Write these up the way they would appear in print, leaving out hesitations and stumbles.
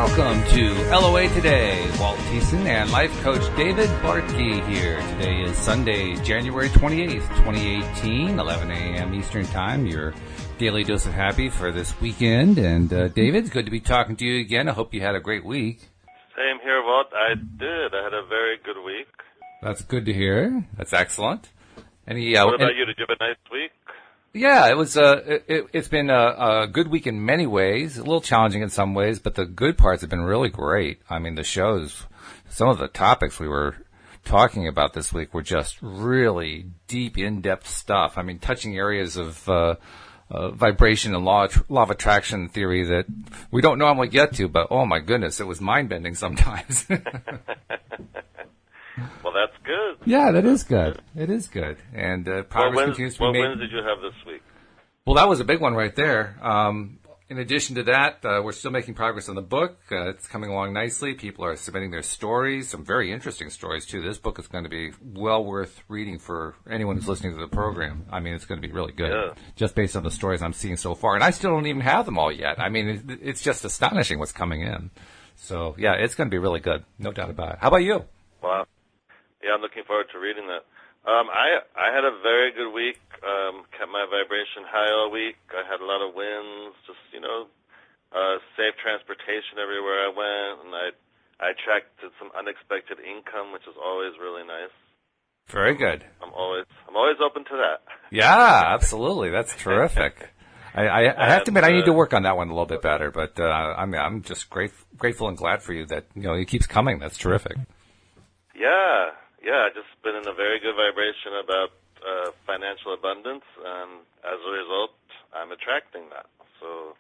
Welcome to LOA Today. Walt and life coach David Bartkey here. Today is Sunday, January 28th, 2018, 11 a.m. Eastern Time. Your daily dose of happy for this weekend. And David, it's good to be talking to you again. I hope you had a great week. Same here, Walt. I did. I had a very good week. That's good to hear. That's excellent. What about you? Did you have a nice week? Yeah, it was. It's been a good week in many ways. A little challenging in some ways, but the good parts have been really great. I mean, the shows, some of the topics we were talking about this week were just really deep, in-depth stuff. I mean, touching areas of vibration and law of attraction theory that we don't normally get to. But oh my goodness, it was mind-bending sometimes. Well, that's good. Yeah, that is good. It is good. And progress continues to be made. What wins did you have this week? Well, that was a big one right there. In addition to that, we're still making progress on the book. It's coming along nicely. People are submitting their stories, some very interesting stories, too. This book is going to be well worth reading for anyone who's listening to the program. I mean, it's going to be really good, just based on the stories I'm seeing so far. And I still don't even have them all yet. I mean, it's just astonishing what's coming in. So, yeah, it's going to be really good. No doubt about it. How about you? Wow. Yeah, I'm looking forward to reading that. I had a very good week. Kept my vibration high all week. I had a lot of wins. Just safe transportation everywhere I went, and I attracted some unexpected income, which is always really nice. Very good. I'm always open to that. Yeah, absolutely. That's terrific. I have to admit, I need to work on that one a little bit better. But I'm just grateful and glad for you that it keeps coming. That's terrific. Yeah, just been in a very good vibration about financial abundance, and as a result, I'm attracting that. So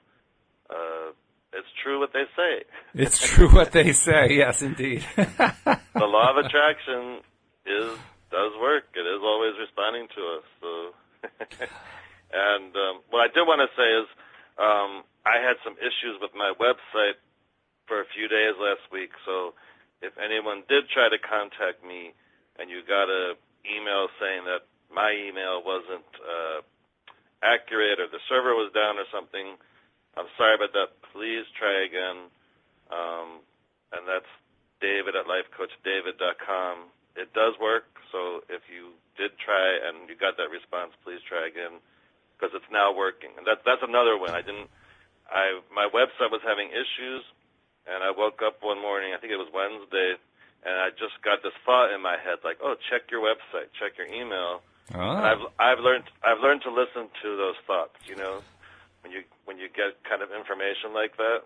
it's true what they say. It's true what they say, yes, indeed. The law of attraction does work. It is always responding to us. So, and what I did want to say is I had some issues with my website for a few days last week, so if anyone did try to contact me and you got an email saying that my email wasn't accurate or the server was down or something, I'm sorry about that. Please try again. And that's David at lifecoachdavid.com. It does work, so if you did try and you got that response, please try again because it's now working. And that's another one. My website was having issues, and I woke up one morning, I think it was Wednesday, and I just got this thought in my head, like, check your website, check your email. Oh. And I've learned to listen to those thoughts, when you get kind of information like that.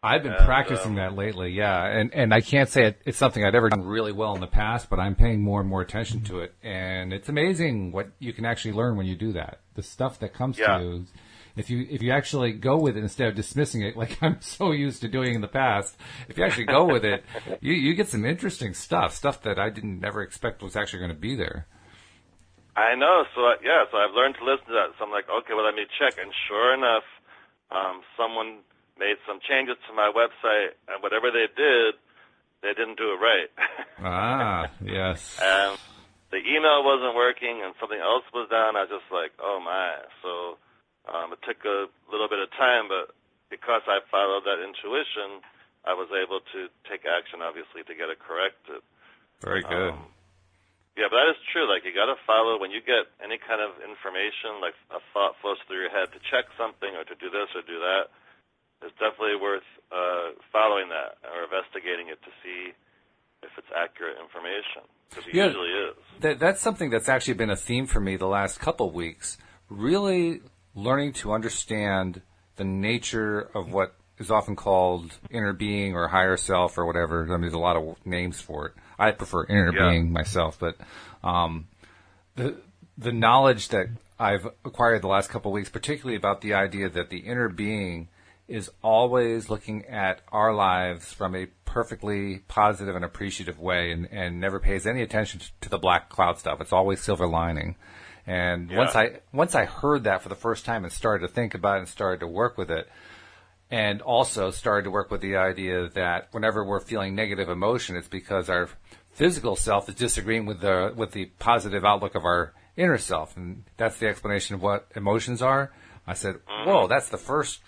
I've been practicing that lately, yeah. And I can't say it's something I'd ever done really well in the past, but I'm paying more and more attention to it. And it's amazing what you can actually learn when you do that. The stuff that comes to you. If you actually go with it instead of dismissing it like I'm so used to doing in the past, if you actually go with it, you get some interesting stuff that I didn't ever expect was actually going to be there. I know. So I've learned to listen to that. So I'm like, okay, well, let me check. And sure enough, someone made some changes to my website, and whatever they did, they didn't do it right. Yes. And the email wasn't working, and something else was down. I was just like, oh, my. So it took a little bit of time, but because I followed that intuition, I was able to take action, obviously, to get it corrected. Very good. Yeah, but that is true. Like, you got to follow when you get any kind of information, like a thought flows through your head to check something or to do this or do that. It's definitely worth following that or investigating it to see if it's accurate information, because it usually is. That's something that's actually been a theme for me the last couple of weeks, really learning to understand the nature of what is often called inner being or higher self or whatever. I mean, there's a lot of names for it. I prefer inner being myself, but the knowledge that I've acquired the last couple of weeks, particularly about the idea that the inner being is always looking at our lives from a perfectly positive and appreciative way and never pays any attention to the black cloud stuff. It's always silver lining. And once I heard that for the first time and started to think about it and started to work with it, and also started to work with the idea that whenever we're feeling negative emotion, it's because our physical self is disagreeing with the positive outlook of our inner self. And that's the explanation of what emotions are. I said, whoa, that's the first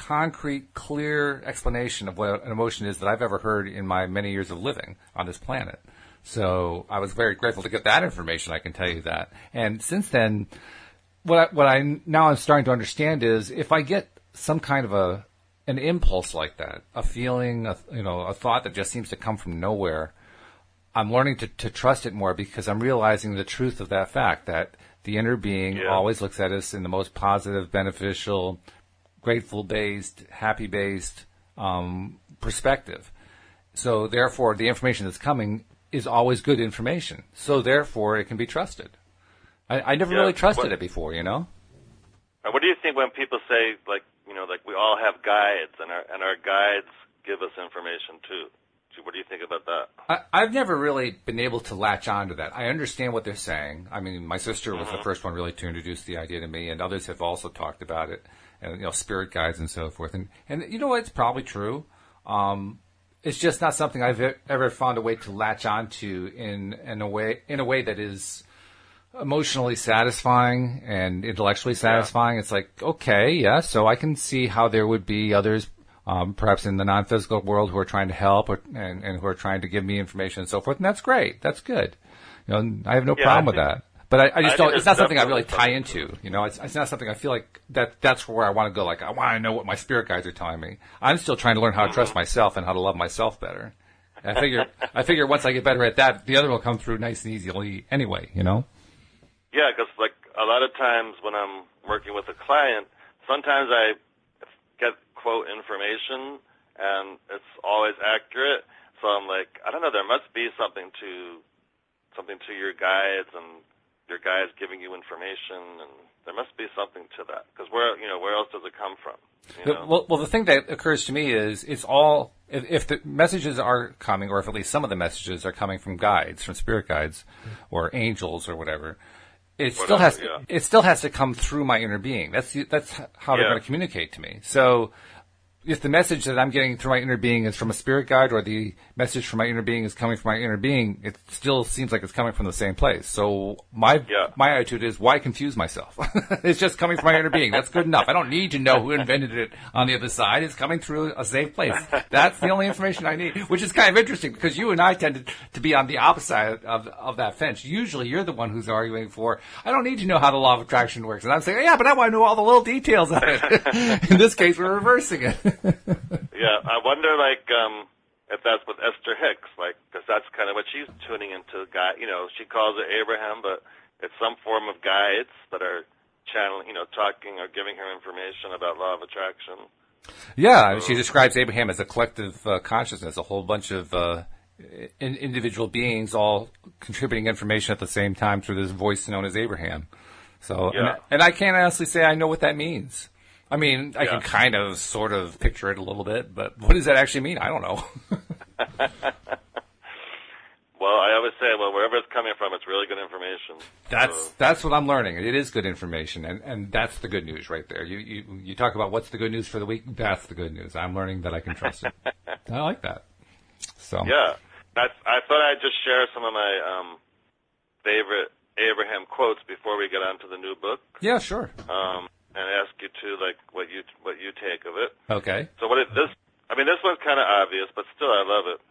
concrete, clear explanation of what an emotion is that I've ever heard in my many years of living on this planet. So I was very grateful to get that information, I can tell you that. And since then, what I now I'm starting to understand is if I get some kind of an impulse like that, a feeling, a thought that just seems to come from nowhere, I'm learning to trust it more because I'm realizing the truth of that fact that the inner being always looks at us in the most positive, beneficial, grateful-based, happy-based perspective. So therefore, the information that's coming is always good information. So therefore, it can be trusted. I never really trusted it before, What do you think when people say, like we all have guides, and our guides give us information too? What do you think about that? I've never really been able to latch on to that. I understand what they're saying. I mean, my sister was the first one really to introduce the idea to me, and others have also talked about it, and spirit guides and so forth. And you know what? It's probably true. It's just not something I've ever found a way to latch onto in a way that is emotionally satisfying and intellectually satisfying. It's like, okay, so I can see how there would be others, perhaps in the non-physical world, who are trying to help and who are trying to give me information and so forth. And that's great. That's good. I have no problem with that. But I just don't. It's not something I really tie into. It's not something I feel like that's where I want to go. Like, I want to know what my spirit guides are telling me. I'm still trying to learn how to trust myself and how to love myself better. And I figure once I get better at that, the other will come through nice and easily anyway. Yeah, because like a lot of times when I'm working with a client, sometimes I get quote information and it's always accurate. So I'm like, I don't know, there must be something to your guides and your guides giving you information, and there must be something to that. Because where else does it come from? Well, the thing that occurs to me is it's all, if the messages are coming, or if at least some of the messages are coming from guides, from spirit guides, or angels or whatever, it still has to come through my inner being. That's how they're going to communicate to me. So if the message that I'm getting through my inner being is from a spirit guide, or the message from my inner being is coming from my inner being, it still seems like it's coming from the same place. So my attitude is, why confuse myself? It's just coming from my inner being. That's good enough. I don't need to know who invented it on the other side. It's coming through a safe place. That's the only information I need, which is kind of interesting because you and I tend to be on the opposite of that fence. Usually you're the one who's arguing for, I don't need to know how the law of attraction works. And I'm saying, yeah, but I want to know all the little details of it. In this case, we're reversing it. Yeah, I wonder, if that's with Esther Hicks, because that's kind of what she's tuning into. She calls it Abraham, but it's some form of guides that are channeling, talking or giving her information about law of attraction. Yeah, she describes Abraham as a collective consciousness, a whole bunch of individual beings all contributing information at the same time through this voice known as Abraham. So, and I can't honestly say I know what that means. I mean, I can kind of, sort of picture it a little bit, but what does that actually mean? I don't know. Well, I always say, wherever it's coming from, it's really good information. That's what I'm learning. It is good information, and that's the good news right there. You talk about what's the good news for the week. That's the good news. I'm learning that I can trust it. I like that. So yeah, I thought I'd just share some of my favorite Abraham quotes before we get on to the new book. Yeah, sure. And ask you to what you take of it. Okay. So this one's kind of obvious, but still I love it.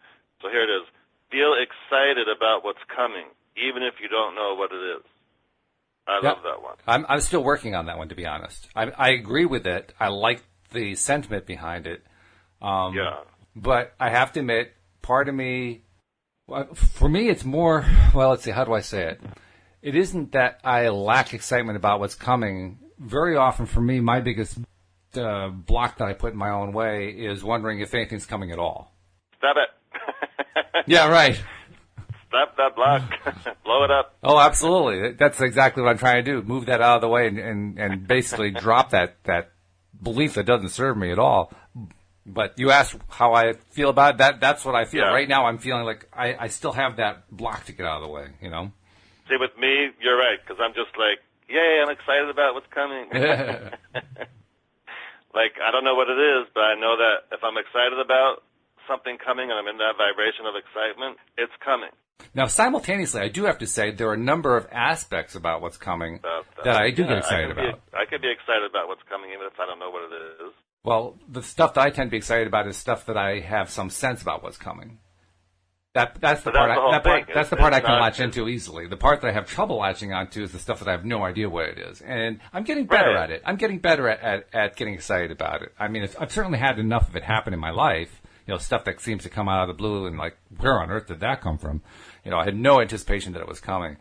So here it is. Feel excited about what's coming, even if you don't know what it is. I love that one. I'm still working on that one, to be honest. I agree with it. I like the sentiment behind it. But I have to admit, part of me, for me, it's more, let's see, how do I say it? It isn't that I lack excitement about what's coming. Very often for me, my biggest block that I put in my own way is wondering if anything's coming at all. Stop it. Yeah, right. Stop that block. Blow it up. Oh, absolutely. That's exactly what I'm trying to do. Move that out of the way and basically drop that belief that doesn't serve me at all. But you asked how I feel about it. That's what I feel. Yeah. Right now I'm feeling like I still have that block to get out of the way, See, with me, you're right, because I'm just like, yay, I'm excited about what's coming. I don't know what it is, but I know that if I'm excited about something coming and I'm in that vibration of excitement, it's coming. Now, simultaneously, I do have to say there are a number of aspects about what's coming that I do get excited about. I could be excited about what's coming even if I don't know what it is. Well, the stuff that I tend to be excited about is stuff that I have some sense about what's coming. That's the part. That's the part I can latch into easily. The part that I have trouble latching onto is the stuff that I have no idea what it is, and I'm getting better at it. I'm getting better at getting excited about it. I mean, I've certainly had enough of it happen in my life. Stuff that seems to come out of the blue, and like, where on earth did that come from? I had no anticipation that it was coming.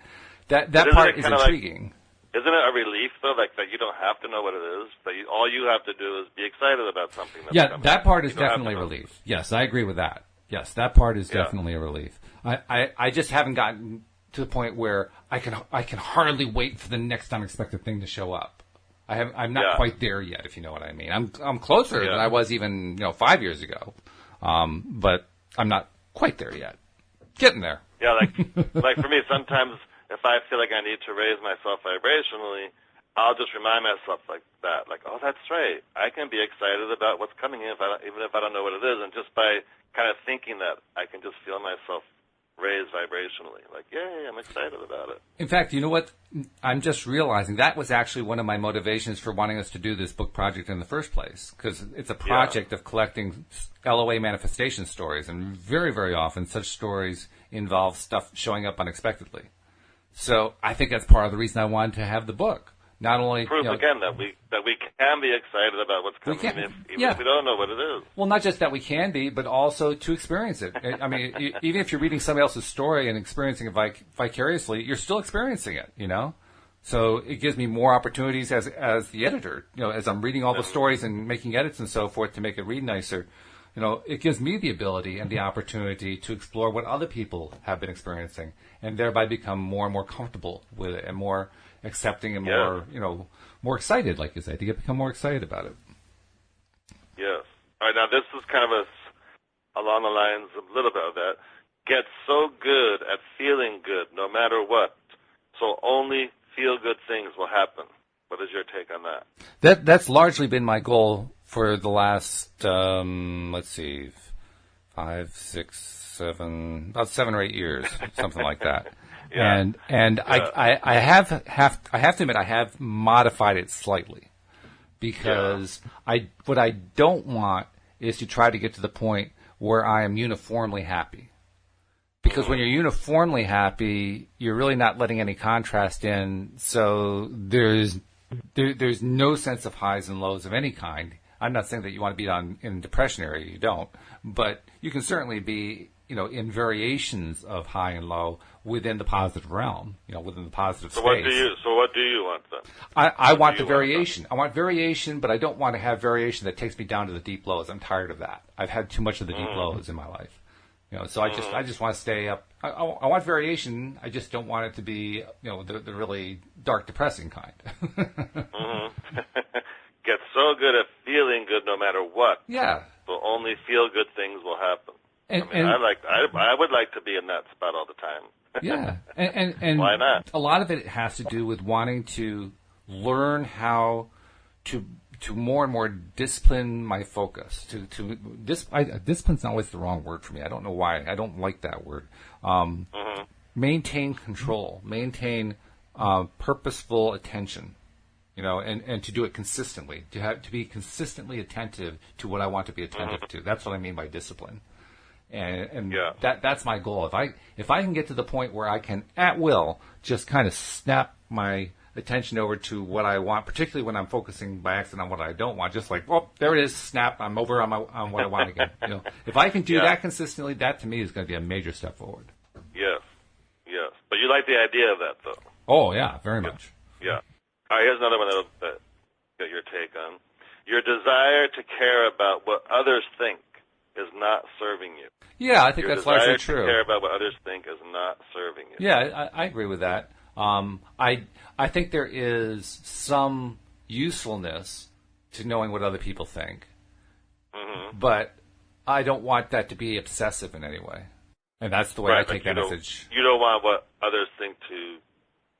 That part is intriguing. Isn't it a relief, though, like that you don't have to know what it is? That all you have to do is be excited about something. That part is definitely a relief. Yes, I agree with that. Yes, that part is definitely a relief. I just haven't gotten to the point where I can hardly wait for the next unexpected thing to show up. I'm not quite there yet, if you know what I mean. I'm closer than I was even 5 years ago, but I'm not quite there yet. Getting there. Yeah, like for me, sometimes if I feel like I need to raise myself vibrationally, I'll just remind myself like that, like, oh, that's right. I can be excited about what's coming in, even if I don't know what it is, and just by kind of thinking that, I can just feel myself raised vibrationally. Like, yay, I'm excited about it. In fact, you know what? I'm just realizing that was actually one of my motivations for wanting us to do this book project in the first place, because it's a project of collecting LOA manifestation stories, and very, very often such stories involve stuff showing up unexpectedly. So I think that's part of the reason I wanted to have the book. Not only proof again that we can be excited about what's coming, even if we don't know what it is. Well, not just that we can be, but also to experience it. I mean, even if you're reading somebody else's story and experiencing it vicariously, you're still experiencing it. So it gives me more opportunities as the editor. As I'm reading all the stories and making edits and so forth to make it read nicer. It gives me the ability and the opportunity to explore what other people have been experiencing, and thereby become more and more comfortable with it, and more accepting, and more excited, like you say, to become more excited about it. Yes. All right. Now this is kind of along the lines of a little bit of that. Get so good at feeling good, no matter what, so only feel good things will happen. What is your take on that? That's largely been my goal for the last, 5, 6, 7, about 7 or 8 years, something like that. And I have to admit I have modified it slightly, because what I don't want is to try to get to the point where I am uniformly happy. Because when you're uniformly happy, you're really not letting any contrast in, so there's no sense of highs and lows of any kind. I'm not saying that you want to be in the depression area, you don't, but you can certainly be, in variations of high and low within the positive realm, within the positive space. So what do you want then? I want the variation. I want variation, but I don't want to have variation that takes me down to the deep lows. I'm tired of that. I've had too much of the deep lows in my life. So I just want to stay up. I want variation. I just don't want it to be, the really dark, depressing kind. Get so good at feeling good no matter what. Yeah. So only feel good things will happen. I would like to be in that spot all the time. Yeah. And why not? A lot of it has to do with wanting to learn how to more and more discipline my focus. Discipline's not always the wrong word for me. I don't know why. I don't like that word. Maintain control. Maintain purposeful attention. And to do it consistently. To be consistently attentive to what I want to be attentive to. That's what I mean by discipline. And that's my goal. If I can get to the point where I can, at will, just kind of snap my attention over to what I want, particularly when I'm focusing by accident on what I don't want, just like, well, there it is, snap, I'm over on what I want again. If I can do that consistently, that to me is going to be a major step forward. Yes. But you like the idea of that, though. Oh, yeah, very much. Yeah. All right, here's another one that get your take on. Your desire to care about what others think is not serving you. Yeah, I think that's largely true. Your desire to care about what others think is not serving you. Yeah, I agree with that. I think there is some usefulness to knowing what other people think, but I don't want that to be obsessive in any way. And that's the way I take that message. You don't want what others think to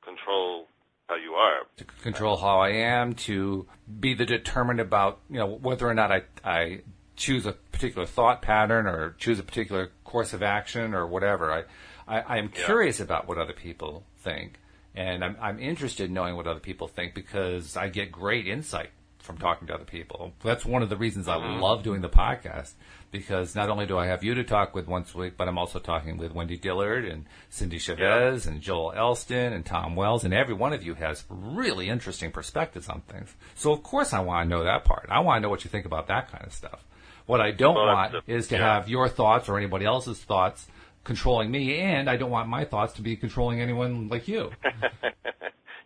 control how you are. To control how I am, to be the determinant about, whether or not I choose a particular thought pattern or choose a particular course of action or whatever. I am curious about what other people think, and I'm interested in knowing what other people think, because I get great insight from talking to other people. That's one of the reasons I love doing the podcast, because not only do I have you to talk with once a week, but I'm also talking with Wendy Dillard and Cindy Chavez and Joel Elston and Tom Wells, and every one of you has really interesting perspectives on things. So, of course, I want to know that part. I want to know what you think about that kind of stuff. What I don't want is to have your thoughts or anybody else's thoughts controlling me, and I don't want my thoughts to be controlling anyone like you.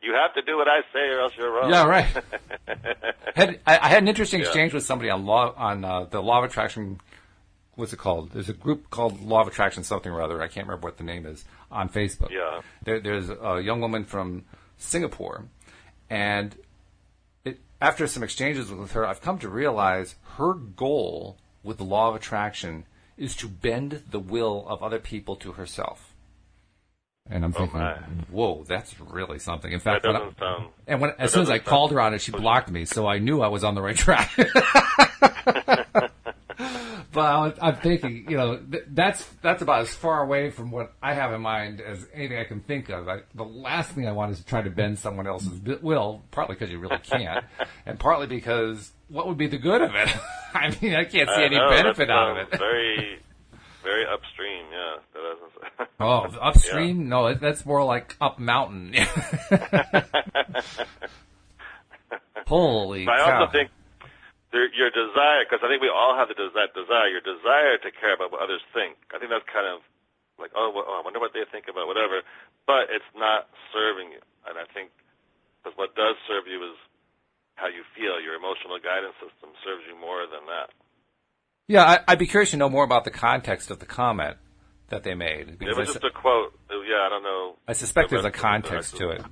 You have to do what I say, or else you're wrong. Yeah, right. I had an interesting exchange with somebody on the Law of Attraction. What's it called? There's a group called Law of Attraction something or other. I can't remember what the name is on Facebook. Yeah. There's a young woman from Singapore, and after some exchanges with her, I've come to realize her goal with the Law of Attraction is to bend the will of other people to herself. And I'm thinking, whoa, that's really something. In fact, as soon as I called her on it, she blocked me, so I knew I was on the right track. But I'm thinking, that's about as far away from what I have in mind as anything I can think of. The last thing I want is to try to bend someone else's will, partly because you really can't, and partly because what would be the good of it? I mean, I can't see any benefit out of it. Very, very upstream, yeah. Oh, upstream? Yeah. No, that's more like up mountain. Holy cow. I also think your desire, because I think we all have that desire, your desire to care about what others think. I think that's kind of like, I wonder what they think about whatever, but it's not serving you. And I think because what does serve you is how you feel. Your emotional guidance system serves you more than that. Yeah, I'd be curious to know more about the context of the comment that they made. It was just a quote. Yeah, I don't know. I suspect there's a context to it.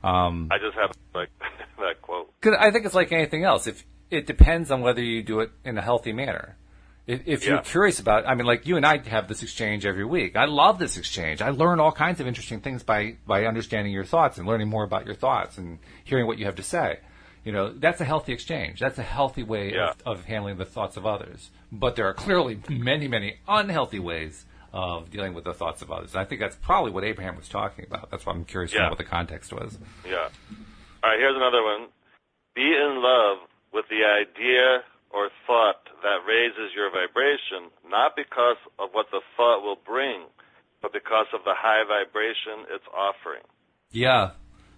I just have like that quote. Because I think it's like anything else. If it depends on whether you do it in a healthy manner. If you're curious about it, I mean, like you and I have this exchange every week. I love this exchange. I learn all kinds of interesting things by understanding your thoughts and learning more about your thoughts and hearing what you have to say. That's a healthy exchange. That's a healthy way of handling the thoughts of others. But there are clearly many, many unhealthy ways of dealing with the thoughts of others. I think that's probably what Abraham was talking about. That's why I'm curious to know what the context was. Yeah. All right, here's another one. Be in love with the idea or thought that raises your vibration, not because of what the thought will bring, but because of the high vibration it's offering. Yeah.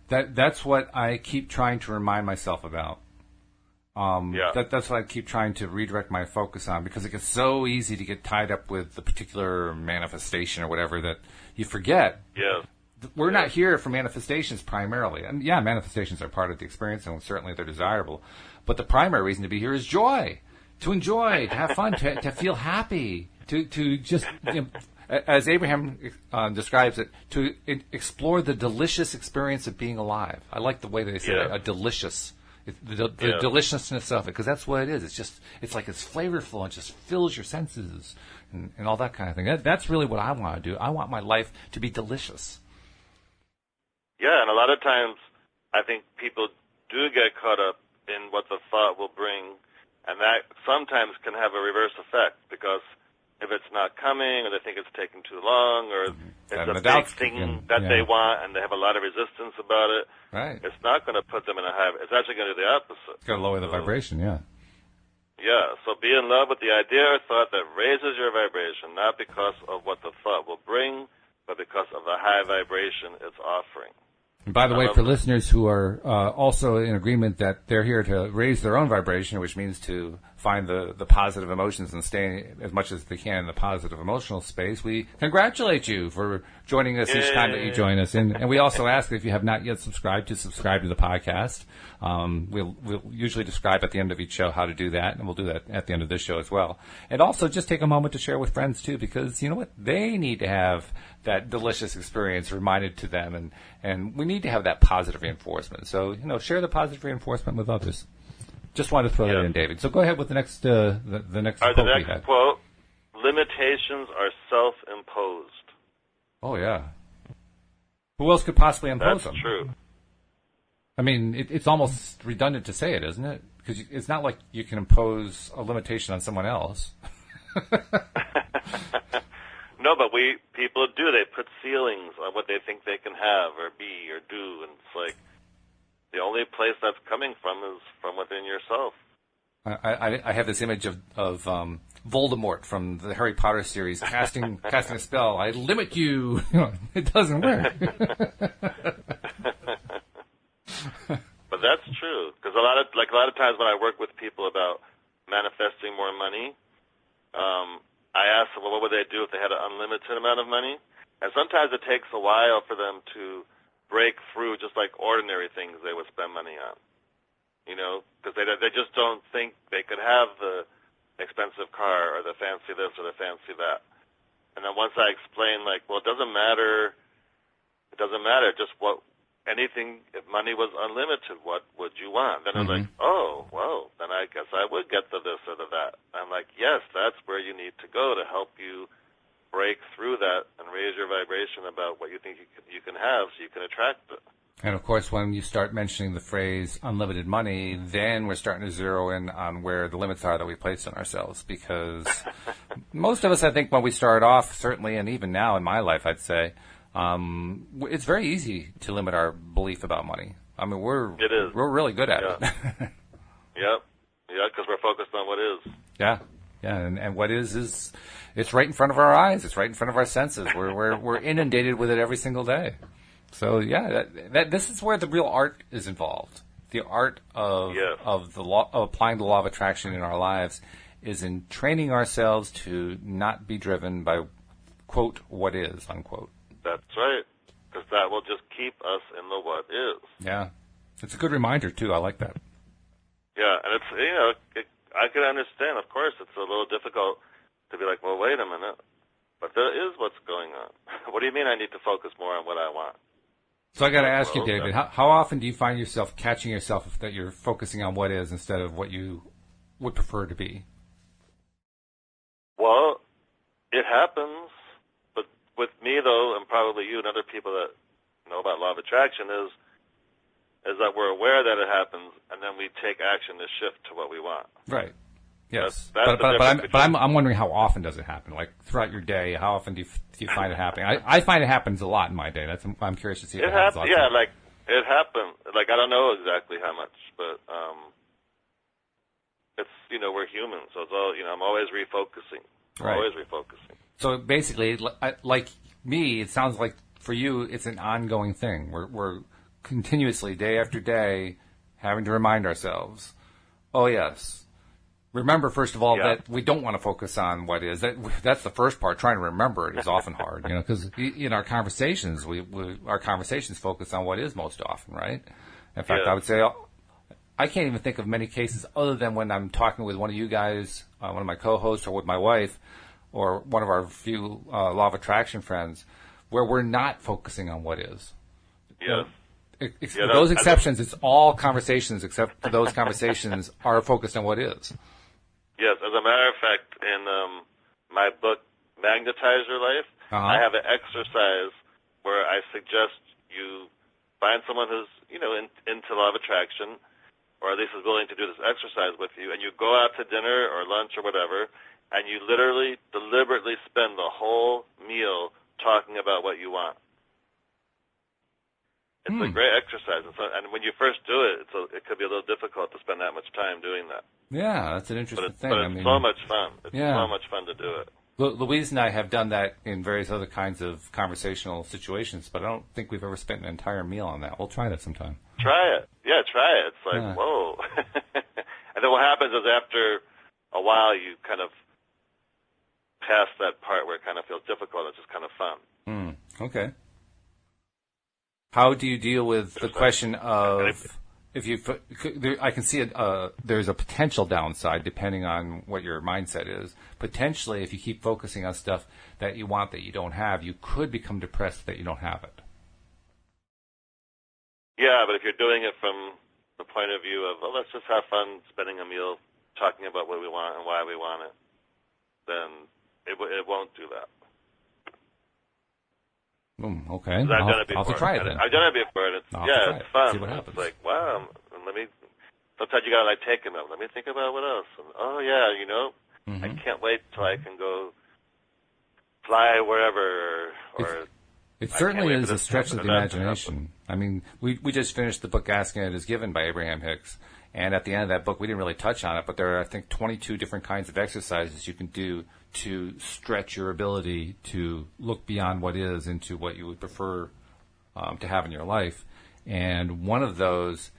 That's what I keep trying to remind myself about. That's what I keep trying to redirect my focus on, because it gets so easy to get tied up with the particular manifestation or whatever that you forget. Yeah. We're not here for manifestations primarily. And manifestations are part of the experience, and certainly they're desirable. But the primary reason to be here is joy, to enjoy, to have fun, to feel happy, to just, as Abraham describes it, to explore the delicious experience of being alive. I like the way they say it, a delicious. The deliciousness of it, because that's what it is. It's like it's flavorful and just fills your senses and all that kind of thing. That's really what I want to do. I want my life to be delicious. Yeah, and a lot of times I think people do get caught up in what the thought will bring, and that sometimes can have a reverse effect, because if it's not coming, or they think it's taking too long, or it's a big thing that they want, and they have a lot of resistance about it, it's not going to put them in a high. It's actually going to do the opposite. It's going to lower the vibration, Yeah, so be in love with the idea or thought that raises your vibration, not because of what the thought will bring, but because of the high vibration it's offering. And by the way, for listeners who are also in agreement that they're here to raise their own vibration, which means to find the positive emotions and stay as much as they can in the positive emotional space, we congratulate you for joining us each time that you join us. And we also ask that if you have not yet subscribe to the podcast. We'll usually describe at the end of each show how to do that, and we'll do that at the end of this show as well. And also just take a moment to share with friends, too, because you know what? They need to have that delicious experience reminded to them, and we need to have that positive reinforcement. So, share the positive reinforcement with others. Just wanted to throw that in, David. So go ahead with the next the next quote we had. The next quote, limitations are self-imposed. Oh, yeah. Who else could possibly impose them? That's true. I mean, it's almost redundant to say it, isn't it? Because it's not like you can impose a limitation on someone else. No, but people do. They put ceilings on what they think they can have or be or do, and it's like, The only place that's coming from is from within yourself. I have this image of Voldemort from the Harry Potter series casting a spell. I limit you. It doesn't work. But that's true, because a lot of times when I work with people about manifesting more money, I ask them, well, what would they do if they had an unlimited amount of money? And sometimes it takes a while for them to break through just like ordinary things they would spend money on, because they just don't think they could have the expensive car or the fancy this or the fancy that. And then once I explain, like, well, it doesn't matter, just anything, if money was unlimited, what would you want? Then they're like, oh, well, then I guess I would get the this or the that. I'm like, yes, that's where you need to go to help you break through that and raise your vibration about what you think you can have so you can attract it. And, of course, when you start mentioning the phrase unlimited money, then we're starting to zero in on where the limits are that we place on ourselves. Because most of us, I think, when we start off, certainly, and even now in my life, I'd say, it's very easy to limit our belief about money. I mean, we're really good at it. Yep. Yeah, because we're focused on what is. Yeah. And what is it's right in front of our eyes. It's right in front of our senses. We're inundated with it every single day. So yeah, this is where the real art is involved. The art of the law, of applying the law of attraction in our lives is in training ourselves to not be driven by, quote, what is, unquote. That's right, because that will just keep us in the what is. Yeah, it's a good reminder too. I like that. Yeah, and it's I can understand. Of course, it's a little difficult to be like, well, wait a minute, but there is what's going on. What do you mean I need to focus more on what I want? So I got to ask you, David, how often do you find yourself catching yourself that you're focusing on what is instead of what you would prefer to be? Well, it happens, but with me, though, and probably you and other people that know about law of attraction, is that we're aware that it happens, and then we take action to shift to what we want. Right. Yes. That's but I'm wondering how often does it happen? Like throughout your day, how often do you find it happening? I find it happens a lot in my day. I'm curious to see if it happens a lot. Yeah, like it happens. Like I don't know exactly how much, but it's we're human, so it's all I'm always refocusing. Right. Always refocusing. So basically, like me, it sounds like for you, it's an ongoing thing. We're continuously, day after day, having to remind ourselves, oh yes. Remember, first of all, that we don't want to focus on what is. That's the first part. Trying to remember it is often hard, because in our conversations, our conversations focus on what is most often, right? In fact, I would say I can't even think of many cases other than when I'm talking with one of you guys, one of my co-hosts, or with my wife, or one of our few law of attraction friends, where we're not focusing on what is. Yes. Those exceptions, it's all conversations except for those conversations are focused on what is. Yes, as a matter of fact, in my book, Magnetize Your Life, I have an exercise where I suggest you find someone who's, into law of attraction, or at least is willing to do this exercise with you, and you go out to dinner or lunch or whatever, and you literally, deliberately spend the whole meal talking about what you want. It's a great exercise, and when you first do it, it could be a little difficult to spend that much time doing that. Yeah, that's an interesting thing. But it's so much fun. It's so much fun to do it. Louise and I have done that in various other kinds of conversational situations, but I don't think we've ever spent an entire meal on that. We'll try that sometime. Try it. Yeah, try it. It's like, whoa. And then what happens is after a while, you kind of pass that part where it kind of feels difficult. It's just kind of fun. Okay. How do you deal with the question of I can see there's a potential downside depending on what your mindset is. Potentially, if you keep focusing on stuff that you want that you don't have, you could become depressed that you don't have it. Yeah, but if you're doing it from the point of view of, let's just have fun spending a meal talking about what we want and why we want it, then it won't do that. Okay. I've done it before. I'll have to try it then. I've done it before, and it's fun. See what happens. It's like, wow, sometimes you gotta take a minute. Let me think about what else. And, I can't wait till I can go fly wherever, or It certainly is a stretch of the that to imagination. I mean, we just finished the book Asking It Is Given by Abraham-Hicks. And at the end of that book, we didn't really touch on it, but there are, I think, 22 different kinds of exercises you can do to stretch your ability to look beyond what is into what you would prefer to have in your life. And one of those,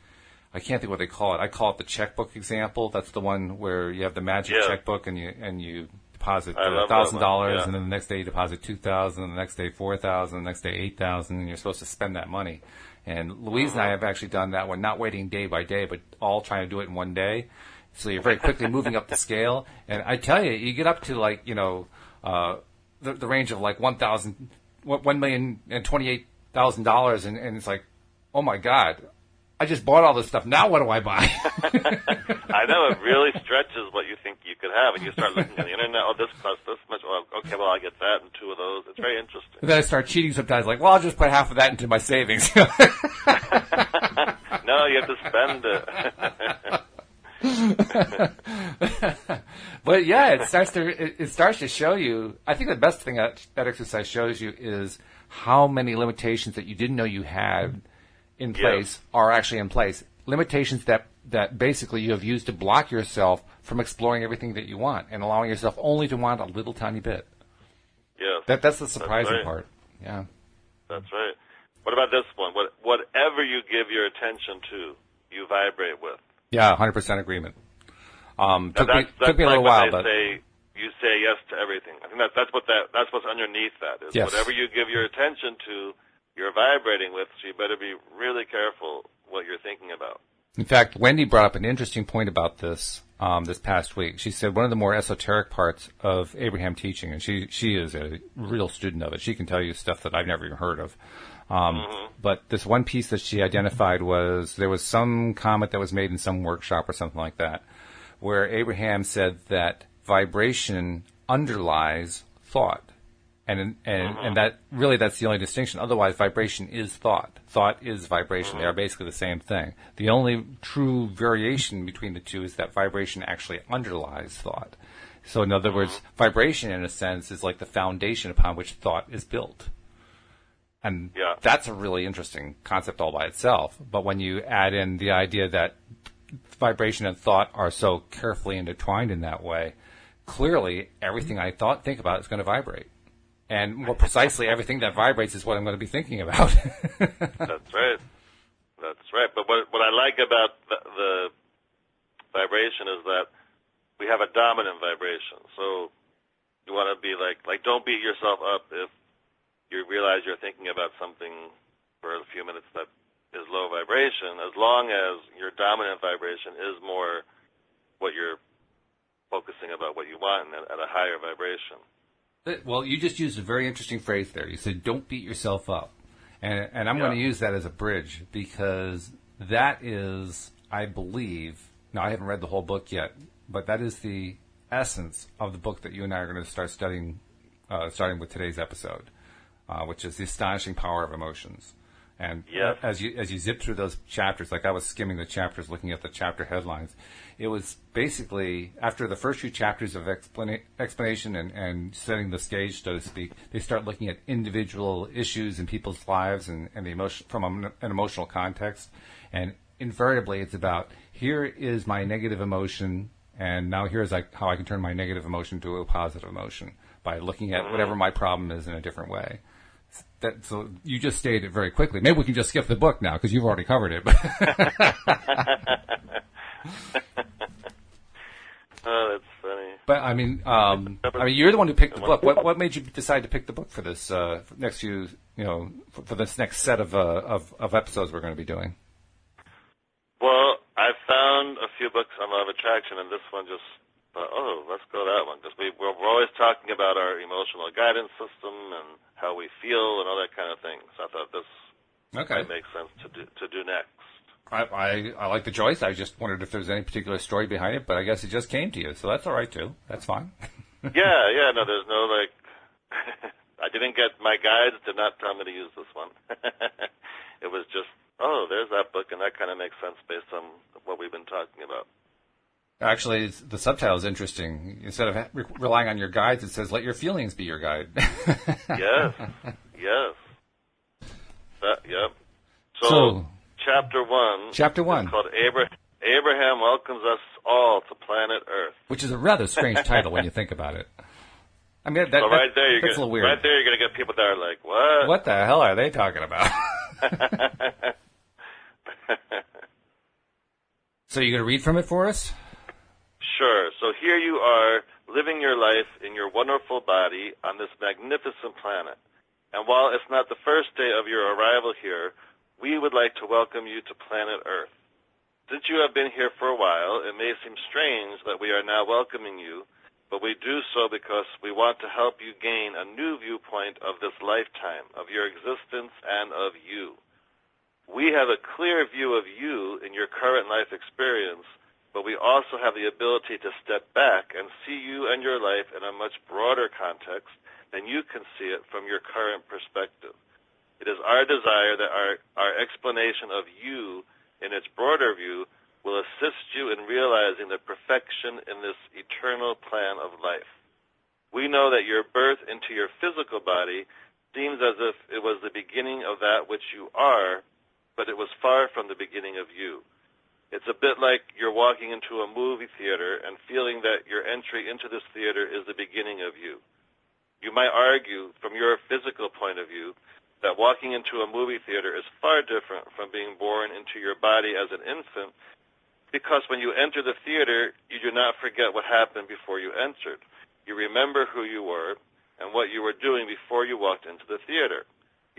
I can't think what they call it. I call it the checkbook example. That's the one where you have the magic checkbook and you deposit $1,000, and then the next day you deposit $2,000, and the next day $4,000, the next day $8,000, and you're supposed to spend that money. And Louise and I have actually done that one, not waiting day by day, but all trying to do it in one day. So you're very quickly moving up the scale. And I tell you, you get up to like, the range of like $1,028,000, and it's like, oh my God, I just bought all this stuff. Now what do I buy? I know, it really stretches what you think you could have. And you start looking at the internet, oh, this costs this much. Well, okay, well, I get that and two of those. It's very interesting. And then I start cheating sometimes, like, well, I'll just put half of that into my savings. No, you have to spend it. But yeah, it starts to show you. I think the best thing that exercise shows you is how many limitations that you didn't know you had in place are actually in place. Limitations that basically you have used to block yourself from exploring everything that you want and allowing yourself only to want a little tiny bit. Yes. That's the surprising part. Yeah. That's right. What about this one? Whatever you give your attention to, you vibrate with. Yeah, 100% agreement. Took me a little like while, but you say yes to everything. I think that's what's underneath that is whatever you give your attention to, you're vibrating with. So you better be really careful what you're thinking about. In fact, Wendy brought up an interesting point about this this past week. She said one of the more esoteric parts of Abraham teaching, and she is a real student of it. She can tell you stuff that I've never even heard of. But this one piece that she identified was there was some comment that was made in some workshop or something like that, where Abraham said that vibration underlies thought. And that really, that's the only distinction. Otherwise, vibration is thought. Thought is vibration. They are basically the same thing. The only true variation between the two is that vibration actually underlies thought. So in other words, vibration in a sense is like the foundation upon which thought is built. And that's a really interesting concept all by itself. But when you add in the idea that vibration and thought are so carefully intertwined in that way, clearly everything I think about is going to vibrate. And more precisely, everything that vibrates is what I'm going to be thinking about. That's right. That's right. But what I like about the vibration is that we have a dominant vibration. So you want to be like don't beat yourself up if you realize you're thinking about something for a few minutes that is low vibration, as long as your dominant vibration is more what you're focusing about, what you want, and at a higher vibration. Well, you just used a very interesting phrase there. You said, don't beat yourself up. And I'm going to use that as a bridge because that is, I believe, now I haven't read the whole book yet, but that is the essence of the book that you and I are going to start studying, starting with today's episode, which is The Astonishing Power of Emotions. And as you zip through those chapters, like I was skimming the chapters, looking at the chapter headlines, it was basically, after the first few chapters of explanation and setting the stage, so to speak, they start looking at individual issues in people's lives and the emotion from an emotional context. And invariably, it's about, here is my negative emotion, and now here's how I can turn my negative emotion to a positive emotion by looking at whatever my problem is in a different way. So you just stated it very quickly. Maybe we can just skip the book now because you've already covered it. Oh, that's funny. But I mean, you're the one who picked the book. What made you decide to pick the book for this next few, for this next set of episodes we're going to be doing? Well, I found a few books on law of attraction, and this one just thought, let's go that one, because we're always talking about our emotional guidance system and how we feel and all that kind of thing. So I thought this might make sense to do next. I like the choice. I just wondered if there was any particular story behind it, but I guess it just came to you, so that's all right too. That's fine. Yeah. No, there's no I didn't get, my guides did not tell me to use this one. It was just, there's that book, and that kind of makes sense based on what we've been talking about. Actually, the subtitle is interesting. Instead of relying on your guides, it says, let your feelings be your guide. Yes. Yep. So Chapter 1. Chapter 1. Is called Abraham Welcomes Us All to Planet Earth. Which is a rather strange title when you think about it. I mean, That's a little weird. Right there, you're going to get people that are like, what? What the hell are they talking about? So you're going to read from it for us? Sure. So here you are, living your life in your wonderful body on this magnificent planet. And while it's not the first day of your arrival here, we would like to welcome you to planet Earth. Since you have been here for a while, it may seem strange that we are now welcoming you, but we do so because we want to help you gain a new viewpoint of this lifetime, of your existence, and of you. We have a clear view of you in your current life experience, but we also have the ability to step back and see you and your life in a much broader context than you can see it from your current perspective. It is our desire that our explanation of you in its broader view will assist you in realizing the perfection in this eternal plan of life. We know that your birth into your physical body seems as if it was the beginning of that which you are, but it was far from the beginning of you. It's a bit like you're walking into a movie theater and feeling that your entry into this theater is the beginning of you. You might argue, from your physical point of view, that walking into a movie theater is far different from being born into your body as an infant, because when you enter the theater, you do not forget what happened before you entered. You remember who you were and what you were doing before you walked into the theater.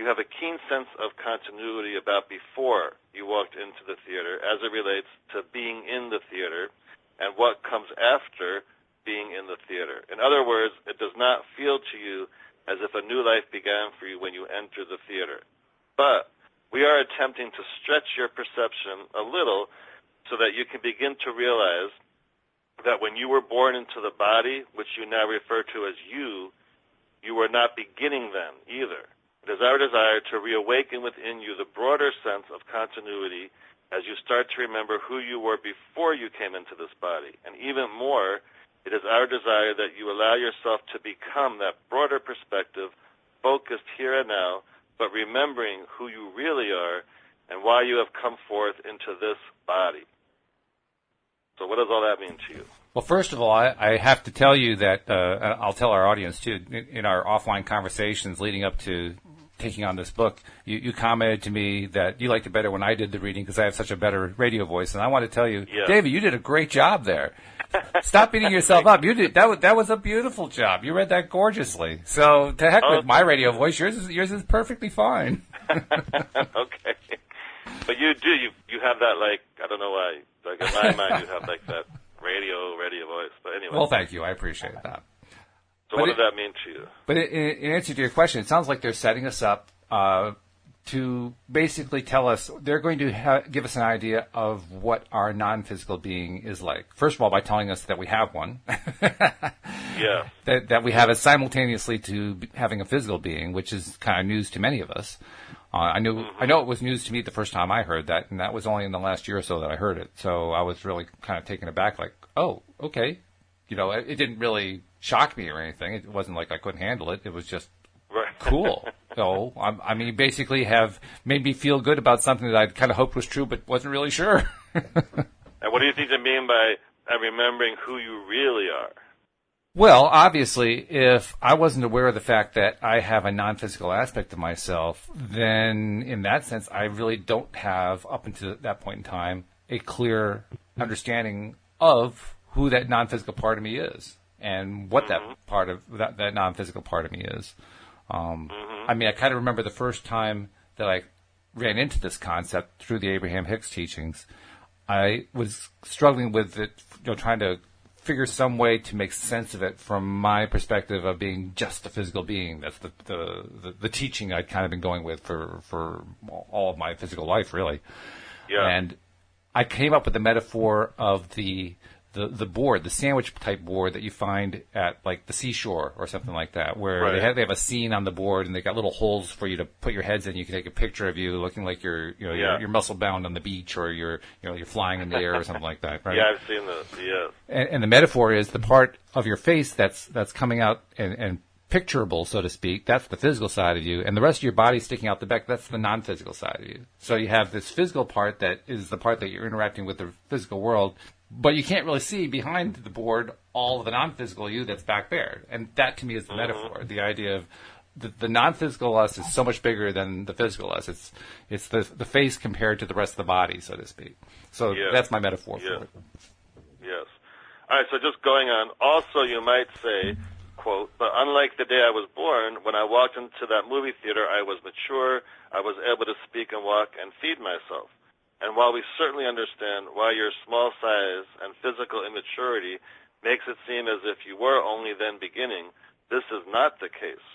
You have a keen sense of continuity about before you walked into the theater as it relates to being in the theater and what comes after being in the theater. In other words, it does not feel to you as if a new life began for you when you enter the theater. But we are attempting to stretch your perception a little so that you can begin to realize that when you were born into the body, which you now refer to as you were not beginning then either. It is our desire to reawaken within you the broader sense of continuity as you start to remember who you were before you came into this body. And even more, it is our desire that you allow yourself to become that broader perspective, focused here and now, but remembering who you really are and why you have come forth into this body. So what does all that mean to you? Well, first of all, I have to tell you that, I'll tell our audience too, in our offline conversations leading up to taking on this book, you commented to me that you liked it better when I did the reading because I have such a better radio voice. And I want to tell you, yeah. David, you did a great job there. Stop beating yourself up. You did that was a beautiful job. You read that gorgeously. So to heck with my radio voice. Yours is perfectly fine. Okay. But you have that, like, I don't know why, like in my mind you have like that radio voice. But anyway. Well, thank you. I appreciate that. So what does that mean to you? But in answer to your question, it sounds like they're setting us up to basically tell us, they're going to give us an idea of what our non-physical being is like. First of all, by telling us that we have one. Yeah. That we have it simultaneously to having a physical being, which is kind of news to many of us. I know it was news to me the first time I heard that, and that was only in the last year or so that I heard it. So I was really kind of taken aback, like, oh, okay. You know, it didn't really shock me or anything. It wasn't like I couldn't handle it. It was just cool. So, I mean, basically have made me feel good about something that I kind of hoped was true but wasn't really sure. And what do you think they mean by remembering who you really are? Well, obviously, if I wasn't aware of the fact that I have a non-physical aspect of myself, then in that sense, I really don't have, up until that point in time, a clear understanding of who that non-physical part of me is and what that part of that non-physical part of me is. I mean, I kind of remember the first time that I ran into this concept through the Abraham-Hicks teachings. I was struggling with it, trying to figure some way to make sense of it from my perspective of being just a physical being. That's the teaching I'd kind of been going with for all of my physical life, really. Yeah. And I came up with the metaphor of the board, the sandwich type board that you find at like the seashore or something like that, where they have a scene on the board and they got little holes for you to put your heads in. You can take a picture of you looking like you're muscle bound on the beach, or you're flying in the air or something like that, right? Yeah, I've seen this. Yeah. And the metaphor is the part of your face that's coming out and picturable, so to speak, that's the physical side of you, and the rest of your body sticking out the back, that's the non-physical side of you. So you have this physical part that is the part that you're interacting with the physical world, but you can't really see behind the board all of the non-physical you that's back there. And that, to me, is the metaphor, the idea of the non-physical us is so much bigger than the physical us. It's the face compared to the rest of the body, so to speak. So that's my metaphor for it. Yes. All right, so just going on, also you might say, quote, but unlike the day I was born, when I walked into that movie theater, I was mature, I was able to speak and walk and feed myself. And while we certainly understand why your small size and physical immaturity makes it seem as if you were only then beginning, this is not the case.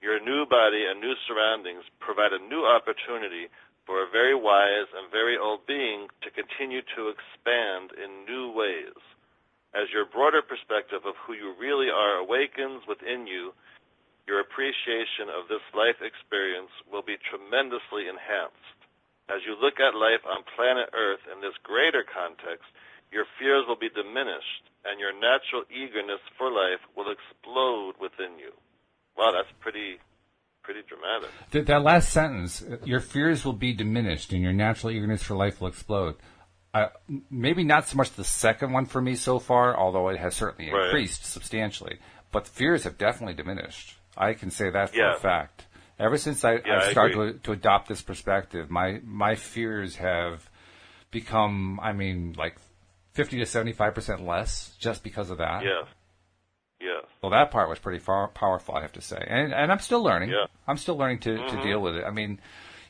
Your new body and new surroundings provide a new opportunity for a very wise and very old being to continue to expand in new ways. As your broader perspective of who you really are awakens within you, your appreciation of this life experience will be tremendously enhanced. As you look at life on planet Earth in this greater context, your fears will be diminished, and your natural eagerness for life will explode within you. Wow, that's pretty dramatic. That last sentence, your fears will be diminished, and your natural eagerness for life will explode. Maybe not so much the second one for me so far, although it has certainly increased substantially. But fears have definitely diminished. I can say that for a fact. Ever since I started to adopt this perspective, my fears have become, like 50 to 75% less just because of that. Yes. Yes. Well, that part was pretty powerful, I have to say. And I'm still learning. Yeah. I'm still learning to deal with it.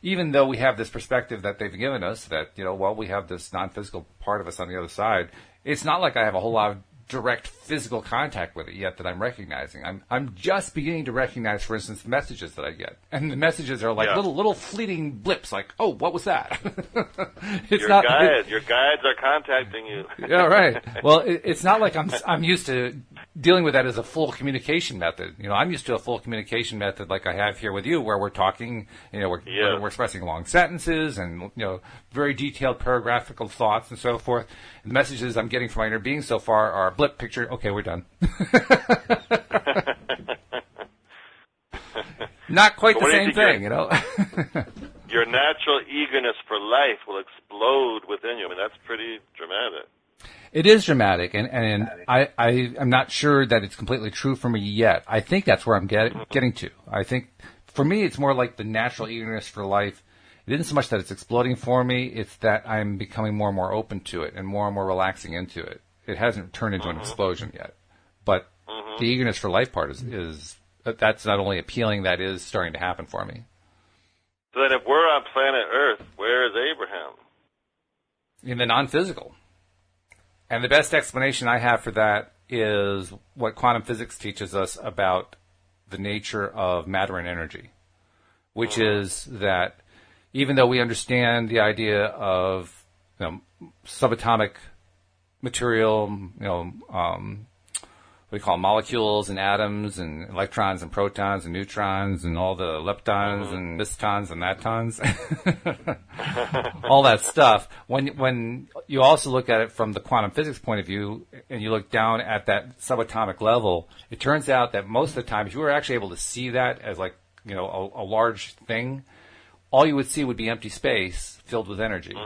Even though we have this perspective that they've given us that, we have this non-physical part of us on the other side, it's not like I have a whole lot of direct physical contact with it yet that I'm recognizing. I'm just beginning to recognize, for instance, the messages that I get. And the messages are like little fleeting blips, like, oh, what was that? Your guides are contacting you. Yeah, right. Well, it's not like I'm used to dealing with that as a full communication method. I'm used to a full communication method like I have here with you, where we're talking, we're expressing long sentences and, very detailed paragraphical thoughts and so forth. The messages I'm getting from my inner being so far are blip picture. Okay, we're done. Not quite the same thing, Your natural eagerness for life will explode within you. That's pretty dramatic. It is dramatic, and I'm not sure that it's completely true for me yet. I think that's where I'm getting to. I think, for me, it's more like the natural eagerness for life. It isn't so much that it's exploding for me, it's that I'm becoming more and more open to it and more relaxing into it. It hasn't turned into an explosion yet. But the eagerness for life part is that's not only appealing, that is starting to happen for me. So then if we're on planet Earth, where is Abraham? In the non-physical. And the best explanation I have for that is what quantum physics teaches us about the nature of matter and energy, which is that even though we understand the idea of subatomic material, we call molecules and atoms and electrons and protons and neutrons and all the leptons and thistons and thattons, all that stuff. When you also look at it from the quantum physics point of view and you look down at that subatomic level, it turns out that most of the time, if you were actually able to see that as like, a large thing, all you would see would be empty space filled with energy.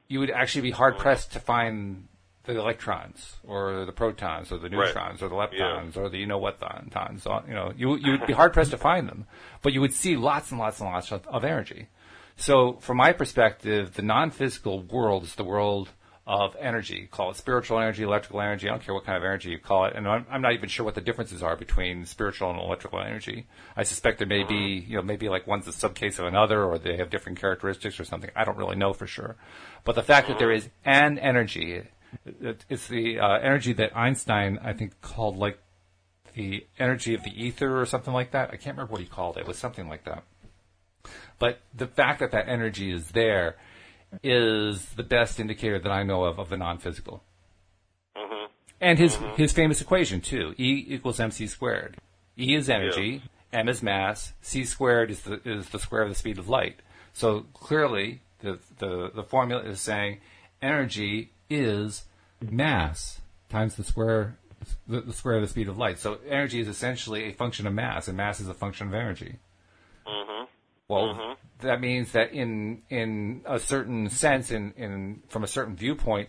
You would actually be hard-pressed to find the electrons or the protons or the neutrons or the leptons or the you-know-what-tons. You'd be hard-pressed to find them. But you would see lots and lots and lots of energy. So from my perspective, the non-physical world is the world of energy. Call it spiritual energy, electrical energy. I don't care what kind of energy you call it. And I'm not even sure what the differences are between spiritual and electrical energy. I suspect there may be, maybe like one's a subcase of another, or they have different characteristics or something. I don't really know for sure. But the fact that there is an energy, it's the energy that Einstein, I think, called like the energy of the ether or something like that. I can't remember what he called it. It was something like that. But the fact that that energy is there is the best indicator that I know of the non-physical. And his famous equation, too, E equals mc squared. E is energy, m is mass, c squared is the square of the speed of light. So clearly, the formula is saying energy is mass times the square the square of the speed of light. So energy is essentially a function of mass, and mass is a function of energy. Mm-hmm. Well, that means that in a certain sense, from a certain viewpoint,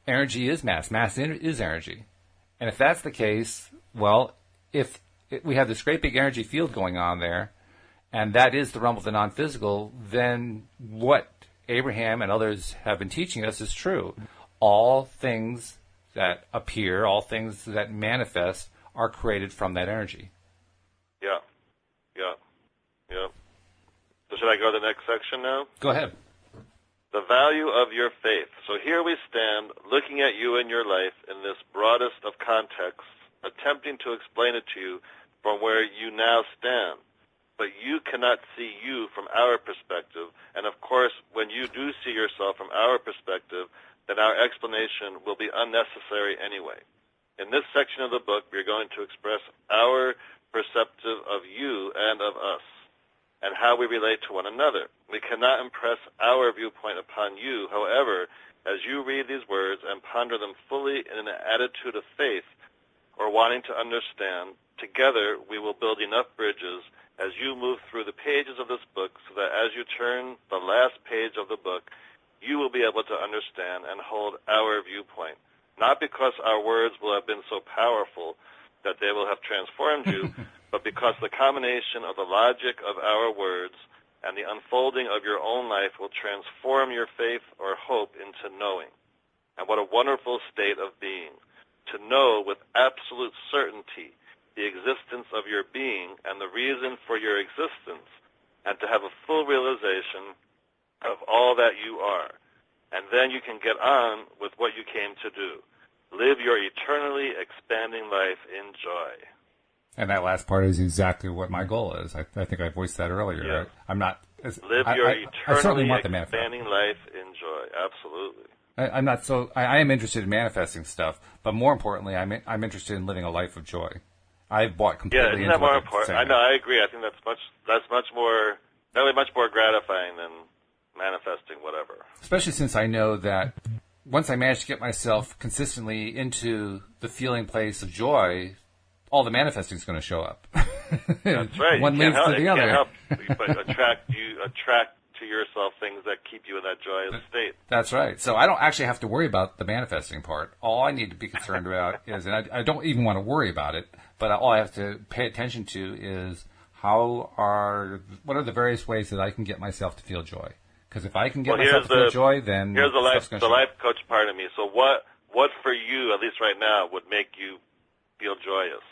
energy is mass. Mass is energy. And if that's the case, well, if we have this great big energy field going on there, and that is the realm of the non-physical, then what Abraham and others have been teaching us is true. All things that appear, all things that manifest, are created from that energy. Yeah. So should I go to the next section now? Go ahead. The value of your faith. So here we stand, looking at you and your life in this broadest of contexts, attempting to explain it to you from where you now stand. But you cannot see you from our perspective, and of course, when you do see yourself from our perspective, then our explanation will be unnecessary anyway. In this section of the book, we're going to express our perceptive of you and of us, and how we relate to one another. We cannot impress our viewpoint upon you. However, as you read these words and ponder them fully in an attitude of faith or wanting to understand, together we will build enough bridges as you move through the pages of this book so that as you turn the last page of the book, you will be able to understand and hold our viewpoint. Not because our words will have been so powerful that they will have transformed you, but because the combination of the logic of our words and the unfolding of your own life will transform your faith or hope into knowing. And what a wonderful state of being, to know with absolute certainty the existence of your being and the reason for your existence, and to have a full realization of all that you are. And then you can get on with what you came to do. Live your eternally expanding life in joy. And that last part is exactly what my goal is. I think I voiced that earlier. Yes. Right? I'm not. Live your eternally expanding life in joy. Absolutely. I'm not so. I am interested in manifesting stuff, but more importantly, I'm interested in living a life of joy. I've bought completely. Yeah, isn't that more important? I know. I agree. I think that's much more gratifying than manifesting whatever. Especially since I know that once I manage to get myself consistently into the feeling place of joy, all the manifesting is going to show up. That's right. One leads to the other. Can't help but attract to yourself things that keep you in that joyous state. That's right. So I don't actually have to worry about the manifesting part. All I need to be concerned about is, and I don't even want to worry about it, but all I have to pay attention to is what are the various ways that I can get myself to feel joy. Because if I can get myself to feel joy, then here's the life coach part of me. So what for you, at least right now, would make you feel joyous?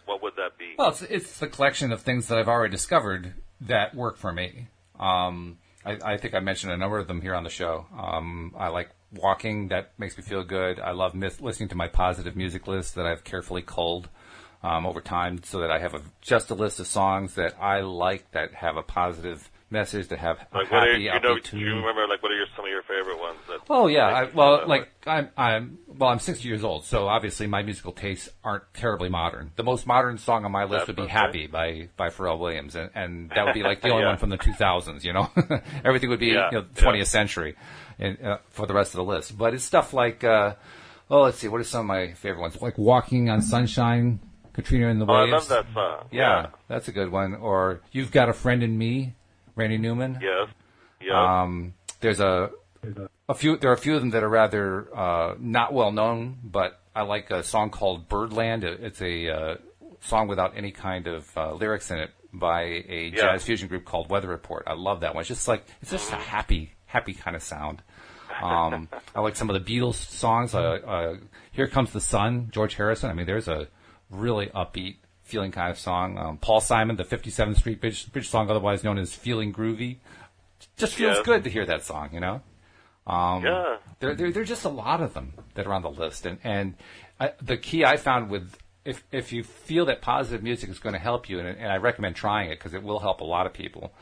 What would that be? Well, it's the collection of things that I've already discovered that work for me. I think I mentioned a number of them here on the show. I like walking. That makes me feel good. I love listening to my positive music list that I've carefully culled over time so that I have just a list of songs that I like that have a positive message, that have a happy, upbeat tune. Do you remember, what are some of your favorite ones? Oh, yeah. I'm 60 years old, so obviously my musical tastes aren't terribly modern. The most modern song on my list would be Happy by Pharrell Williams, and that would be like the only one from the 2000s, you know? Everything would be 20th century for the rest of the list. But it's stuff like, let's see, what are some of my favorite ones? Like Walking on Sunshine, Katrina and the Waves. I love that song. Yeah, that's a good one. Or You've Got a Friend in Me, Randy Newman. Yes. Yeah. There's a few. There are a few of them that are rather not well known, but I like a song called Birdland. It's a song without any kind of lyrics in it by a jazz fusion group called Weather Report. I love that one. It's just a happy kind of sound. I like some of the Beatles songs. Here Comes the Sun, George Harrison. I mean, there's a really upbeat feeling kind of song. Paul Simon, the 57th Street Bridge song, otherwise known as Feeling Groovy. Just feels good to hear that song, you know? There are just a lot of them that are on the list. And the key I found with, if you feel that positive music is going to help you, and I recommend trying it because it will help a lot of people,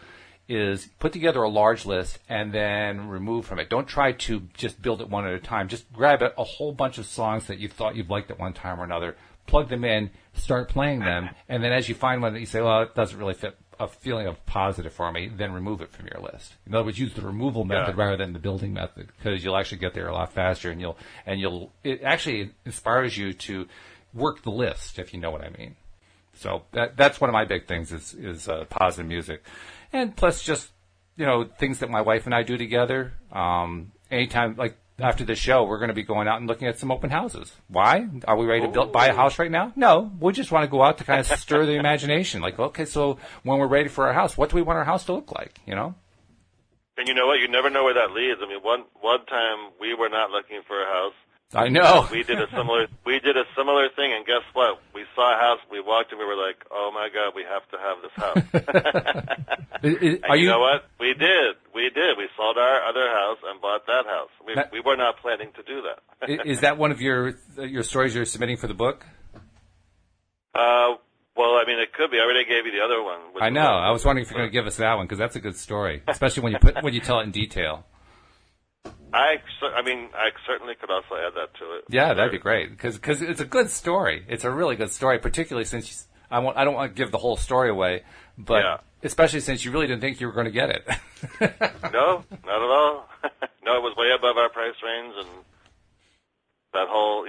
is put together a large list and then remove from it. Don't try to just build it one at a time. Just grab a whole bunch of songs that you thought you've liked at one time or another, plug them in, start playing them, and then as you find one that you say, well, it doesn't really fit a feeling of positive for me, then remove it from your list. In other words, use the removal method rather than the building method, because you'll actually get there a lot faster, and it actually inspires you to work the list, if you know what I mean. So that's one of my big things is positive music, and plus just things that my wife and I do together. Anytime, like after the show, we're going to be going out and looking at some open houses. Why? Are we ready to buy a house right now? No, we just want to go out to kind of stir the imagination. Like, okay, so when we're ready for our house, what do we want our house to look like? And you know what? You never know where that leads. I mean, one time we were not looking for a house. I know. We did a similar thing, and guess what? We saw a house. We walked, and we were like, "Oh my God, we have to have this house." And you know what? We did. We sold our other house and bought that house. We were not planning to do that. Is that one of your stories you're submitting for the book? Well, I mean, it could be. I already gave you the other one. I know. I was wondering if you're going to give us that one, because that's a good story, especially when you tell it in detail. I certainly could also add that to it. Yeah, that'd be great, because it's a good story. It's a really good story, particularly since I don't want to give the whole story away, but especially since you really didn't think you were going to get it. No, not at all. No, it was way above our price range, and that whole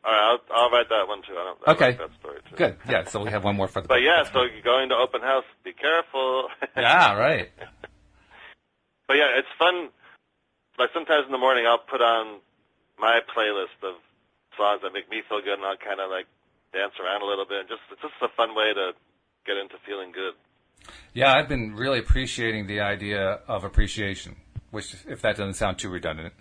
All right, I'll write that one too. I like that story too. Good. Yeah, so we have one more for the book. But yeah, so you're going to open house, be careful. Yeah, right. But yeah, it's fun. Like sometimes in the morning I'll put on my playlist of songs that make me feel good, and I'll kind of like dance around a little bit. It's just a fun way to get into feeling good. Yeah, I've been really appreciating the idea of appreciation, which, if that doesn't sound too redundant,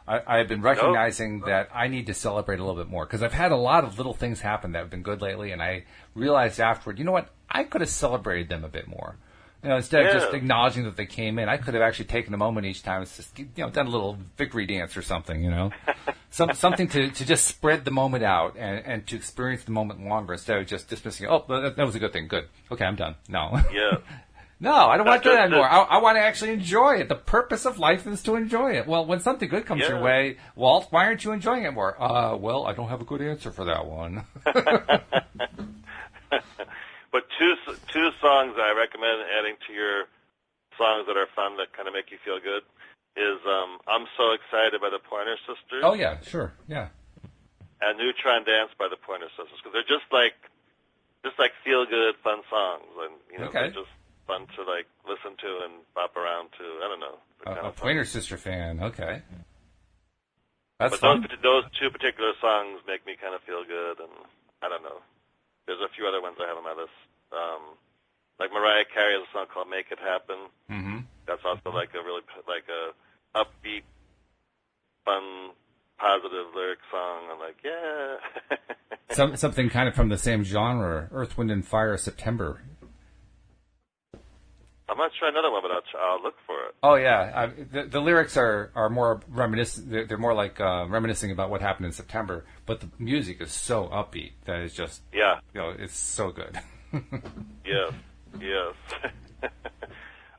I've been recognizing that I need to celebrate a little bit more, because I've had a lot of little things happen that have been good lately, and I realized afterward, you know what, I could have celebrated them a bit more. Instead of just acknowledging that they came in, I could have actually taken a moment each time, just, done a little victory dance or something, something to just spread the moment out and to experience the moment longer, instead of just dismissing, that was a good thing, good. Okay, I'm done. No. Yeah. No, I don't want to do that anymore. I want to actually enjoy it. The purpose of life is to enjoy it. Well, when something good comes your way, Walt, why aren't you enjoying it more? Well, I don't have a good answer for that one. But two songs I recommend adding to your songs that are fun, that kind of make you feel good, is I'm So Excited by the Pointer Sisters. Oh, yeah, sure, yeah. And Neutron Dance by the Pointer Sisters, because they're just like feel-good, fun songs. And, they're just fun to like listen to and bop around to. I don't know. A Pointer Sister fan, okay. That's but fun. Those two particular songs make me kind of feel good, and I don't know. There's a few other ones I have on my list. Like Mariah Carey has a song called "Make It Happen." Mm-hmm. That's also like a really a upbeat, fun, positive lyric song. I'm like, yeah. Something kind of from the same genre, Earth, Wind, and Fire, September. I'm not sure another one, but I'll look for it. Oh yeah, the lyrics are more reminiscent. They're more like reminiscing about what happened in September, but the music is so upbeat that it's just it's so good. Yes.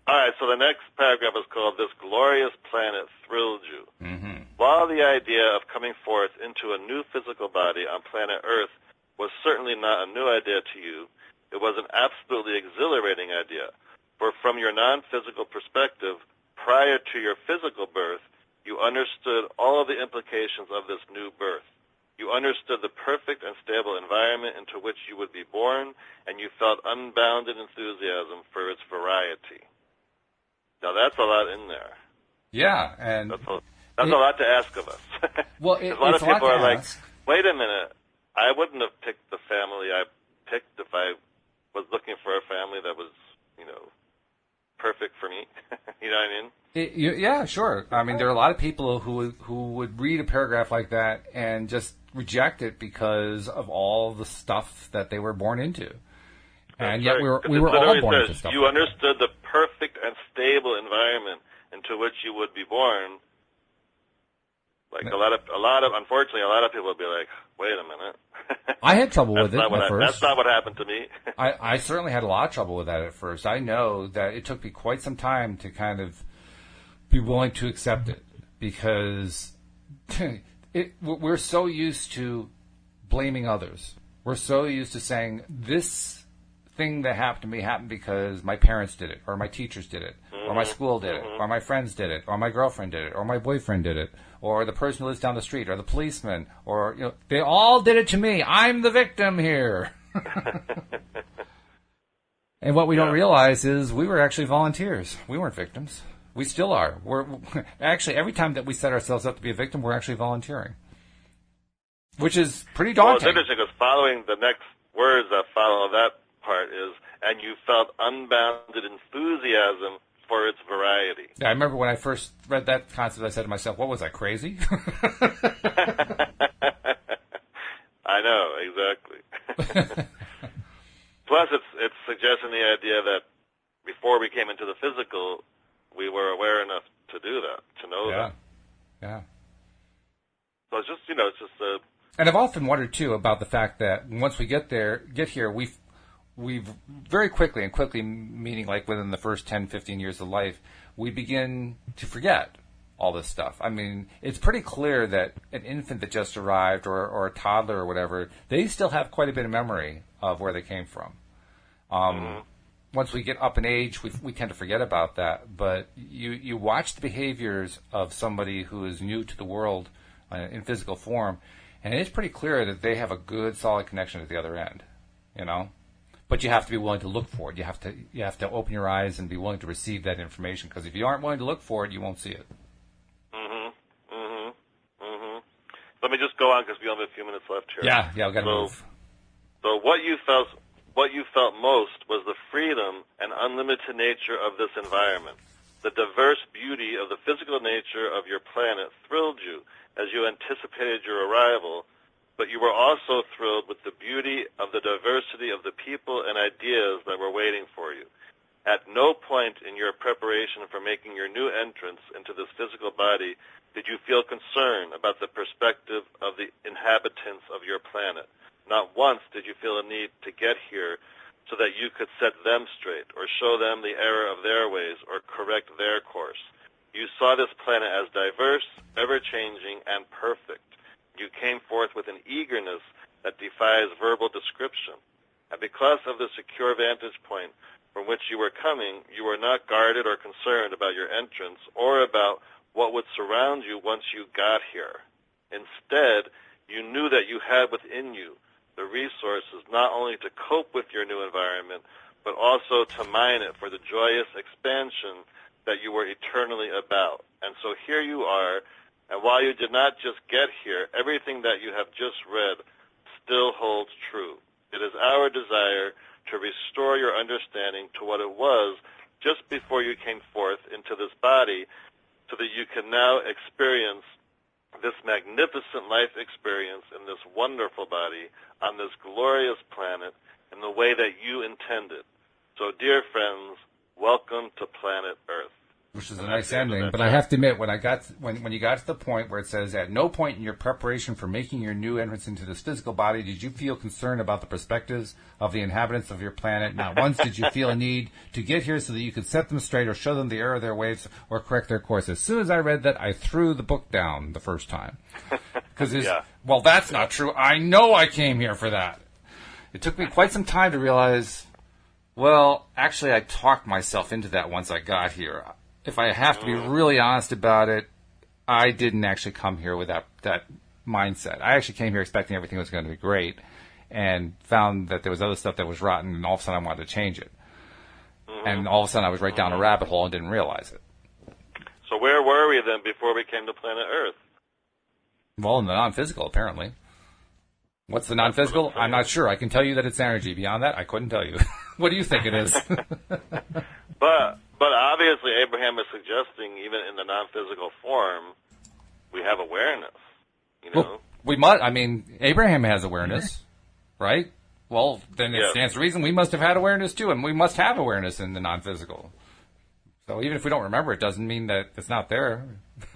All right, so the next paragraph is called "This Glorious Planet Thrilled You." Mm-hmm. While the idea of coming forth into a new physical body on planet Earth was certainly not a new idea to you, it was an absolutely exhilarating idea. For from your non-physical perspective, prior to your physical birth, you understood all of the implications of this new birth. You understood the perfect and stable environment into which you would be born, and you felt unbounded enthusiasm for its variety. Now, that's a lot in there. Yeah, and that's a lot to ask of us. Well, a lot of people are like, wait a minute, I wouldn't have picked the family I picked if I was looking for a family that was, perfect for me. You know what I mean? Yeah, sure. I mean, there are a lot of people who would read a paragraph like that and just reject it because of all the stuff that they were born into. And yet we were all born into stuff. You understood the perfect and stable environment into which you would be born. Like a lot of unfortunately, a lot of people would be like, wait a minute. I had trouble with it at first. That's not what happened to me. I certainly had a lot of trouble with that at first. I know that it took me quite some time to kind of be willing to accept it, because we're so used to blaming others. We're so used to saying this everything that happened to me happened because my parents did it, or my teachers did it, or my school did it, or my friends did it, or my girlfriend did it, or my boyfriend did it, or the person who lives down the street, or the policeman, or, you know, they all did it to me. I'm the victim here. And what we don't realize is we were actually volunteers. We weren't victims. We still are. We're actually, every time that we set ourselves up to be a victim, we're actually volunteering, which is pretty daunting. Well, it's interesting because following the next words that follow that part is, and you felt unbounded enthusiasm for its variety. Yeah, I remember when I first read that concept, I said to myself, what was I, crazy? I know, exactly. Plus, it's suggesting the idea that before we came into the physical, we were aware enough to do that, to know that. Yeah. So it's just, it's just a... And I've often wondered, too, about the fact that once we get here, we've very quickly, and quickly meaning like within the first 10, 15 years of life, we begin to forget all this stuff. I mean, it's pretty clear that an infant that just arrived or a toddler or whatever, they still have quite a bit of memory of where they came from. Once we get up in age, we tend to forget about that. But you watch the behaviors of somebody who is new to the world in physical form, and it's pretty clear that they have a good, solid connection at the other end, you know. But you have to be willing to look for it. You have to open your eyes and be willing to receive that information. Because if you aren't willing to look for it, you won't see it. Let me just go on because we only have a few minutes left here. Yeah, I've got to move. So what you felt most was the freedom and unlimited nature of this environment. The diverse beauty of the physical nature of your planet thrilled you as you anticipated your arrival, but you were also thrilled with the beauty of the diversity of the people and ideas that were waiting for you. At no point in your preparation for making your new entrance into this physical body did you feel concern about the perspective of the inhabitants of your planet. Not once did you feel a need to get here so that you could set them straight or show them the error of their ways or correct their course. You saw this planet as diverse, ever-changing, and perfect. You came forth with an eagerness that defies verbal description. And because of the secure vantage point from which you were coming, you were not guarded or concerned about your entrance or about what would surround you once you got here. Instead, you knew that you had within you the resources not only to cope with your new environment, but also to mine it for the joyous expansion that you were eternally about. And so here you are, and while you did not just get here, everything that you have just read still holds true. It is our desire to restore your understanding to what it was just before you came forth into this body, so that you can now experience this magnificent life experience in this wonderful body on this glorious planet in the way that you intended. So, dear friends, welcome to planet Earth. Which is a nice ending, but I have to admit, when you got to the point where it says, at no point in your preparation for making your new entrance into this physical body did you feel concerned about the perspectives of the inhabitants of your planet. Not once did you feel a need to get here so that you could set them straight or show them the error of their ways or correct their course. As soon as I read that, I threw the book down the first time. Because well, that's not true. I know I came here for that. It took me quite some time to realize, well, actually I talked myself into that once I got here. If I have to be really honest about it, I didn't actually come here with that mindset. I actually came here expecting everything was going to be great and found that there was other stuff that was rotten, and all of a sudden I wanted to change it. And all of a sudden I was right down a rabbit hole and didn't realize it. So where were we then before we came to planet Earth? Well, in the non-physical, apparently. What's the non-physical? I'm not sure. I can tell you that it's energy. Beyond that, I couldn't tell you. What do you think it is? But obviously, Abraham is suggesting, even in the non-physical form, we have awareness. You know, well, we must. I mean, Abraham has awareness, right? Well, then it stands to reason we must have had awareness too, and we must have awareness in the non-physical. So even if we don't remember, it doesn't mean that it's not there.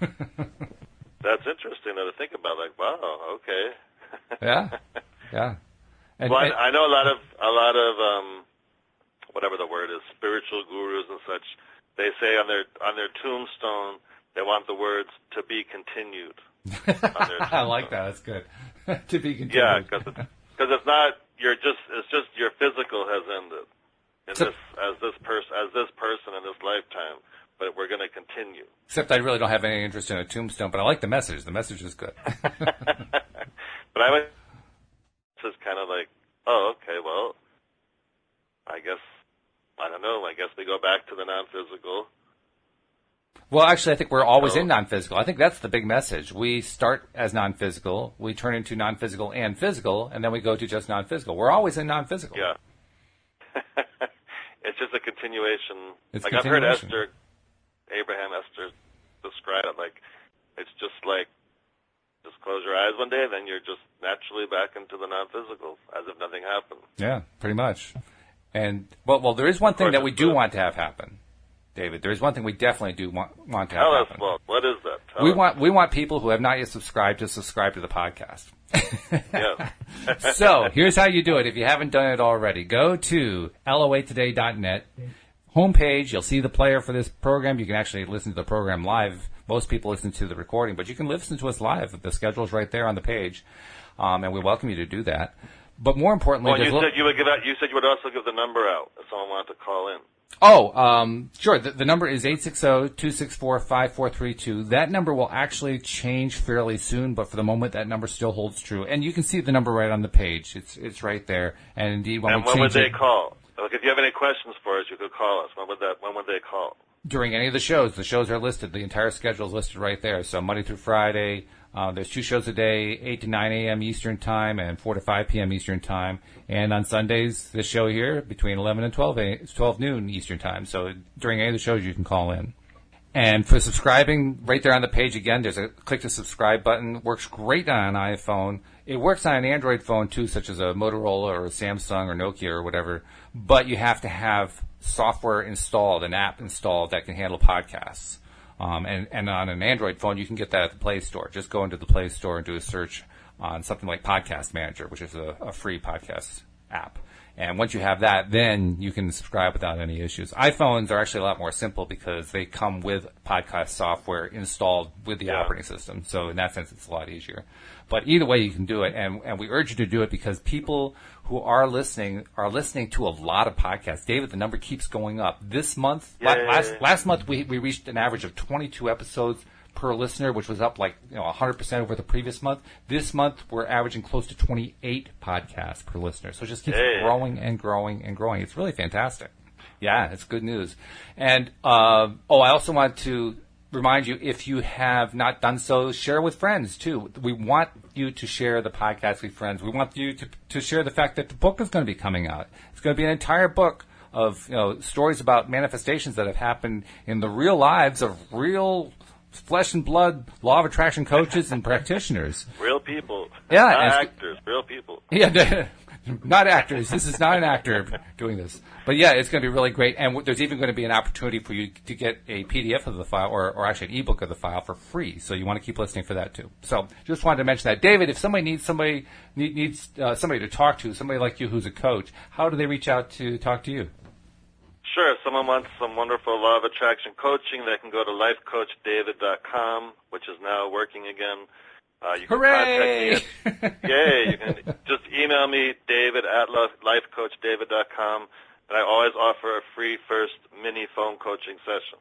That's interesting to think about. Like, wow, okay. Yeah. And, well, I know a lot of whatever the word is, spiritual gurus and such. They say on their tombstone they want the words "to be continued." On their I like that. That's good. To be continued. Yeah, because it's not. It's just your physical has ended. this person in this lifetime, but we're going to continue. Except I really don't have any interest in a tombstone, but I like the message. The message is good. But I was just kind of like, oh, okay, well, I don't know. I guess we go back to the non-physical. Well, actually, I think we're always in non-physical. I think that's the big message. We start as non-physical, we turn into non-physical and physical, and then we go to just non-physical. We're always in non-physical. Yeah. It's just a continuation. I've heard Esther describe it like it's just like just close your eyes one day, and then you're just naturally back into the non-physical as if nothing happened. Yeah, pretty much. And well, there is one thing that we do want to have happen, David. There is one thing we definitely do want to have happen. Tell us, what is that? We want people who have not yet subscribed to subscribe to the podcast. Yeah. So here's how you do it. If you haven't done it already, go to loatoday.net homepage. You'll see the player for this program. You can actually listen to the program live. Most people listen to the recording, but you can listen to us live. The schedule's right there on the page, and we welcome you to do that. But more importantly, you said you would also give the number out if someone wanted to call in. Oh, sure. The number is 860-264-5432. That number will actually change fairly soon, but for the moment, that number still holds true. And you can see the number right on the page. It's right there. And indeed, when would they call? Like, if you have any questions for us, you could call us. When would they call? During any of the shows. The shows are listed. The entire schedule is listed right there. So Monday through Friday. There's 2 shows a day, 8 to 9 a.m. Eastern Time and 4 to 5 p.m. Eastern Time. And on Sundays, this show here, between 11 and 12 noon Eastern Time. So during any of the shows, you can call in. And for subscribing, right there on the page, again, there's a click to subscribe button. Works great on an iPhone. It works on an Android phone, too, such as a Motorola or a Samsung or Nokia or whatever. But you have to have software installed, an app installed that can handle podcasts. And on an Android phone, you can get that at the Play Store. Just go into the Play Store and do a search on something like Podcast Manager, which is a free podcast app. And once you have that, then you can subscribe without any issues. iPhones are actually a lot more simple because they come with podcast software installed with the operating system. So in that sense, it's a lot easier. But either way, you can do it. And we urge you to do it because people who are listening to a lot of podcasts. David, the number keeps going up. This month, last month, we reached an average of 22 episodes per listener, which was up 100% over the previous month. This month, we're averaging close to 28 podcasts per listener. So it just keeps growing and growing and growing. It's really fantastic. Yeah, it's good news. And, I also want to remind you, if you have not done so, share with friends, too. We want you to share the podcast with friends. We want you to share the fact that the book is going to be coming out. It's going to be an entire book of stories about manifestations that have happened in the real lives of real flesh and blood law of attraction coaches and practitioners. Real people. Yeah. Not actors, real people. Yeah, not actors. This is not an actor doing this. But yeah, it's going to be really great. And there's even going to be an opportunity for you to get a PDF of the file or actually an ebook of the file for free. So you want to keep listening for that too. So just wanted to mention that. David, if somebody needs somebody to talk to, somebody like you who's a coach, how do they reach out to talk to you? Sure. If someone wants some wonderful law of attraction coaching, they can go to lifecoachdavid.com, which is now working again. You can Hooray! contact me yay! You can just email me, David at lifecoachdavid.com, and I always offer a free first mini phone coaching session.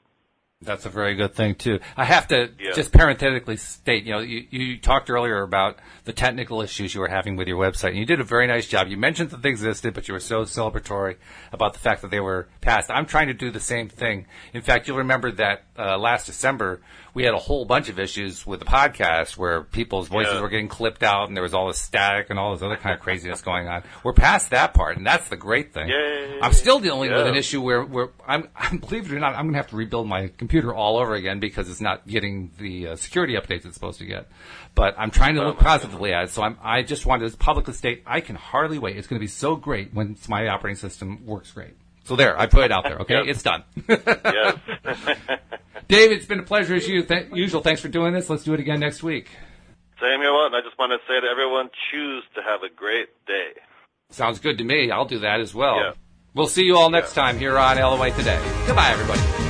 That's a very good thing, too. I have to just parenthetically state, you talked earlier about the technical issues you were having with your website, and you did a very nice job. You mentioned that they existed, but you were so celebratory about the fact that they were passed. I'm trying to do the same thing. In fact, you'll remember that last December, we had a whole bunch of issues with the podcast where people's voices were getting clipped out, and there was all this static and all this other kind of craziness going on. We're past that part, and that's the great thing. Yay. I'm still dealing with an issue where I'm believe it or not, I'm going to have to rebuild my computer all over again because it's not getting the security updates it's supposed to get. But I'm trying to look positively at it. So I just wanted to publicly state I can hardly wait. It's going to be so great when my operating system works great. So there, I put it out there. Okay, It's done. Yes. David, it's been a pleasure as usual. Thanks for doing this. Let's do it again next week. Same here, Walt. And I just want to say to everyone, choose to have a great day. Sounds good to me. I'll do that as well. Yeah. We'll see you all next time here on LOA Today. Goodbye, everybody.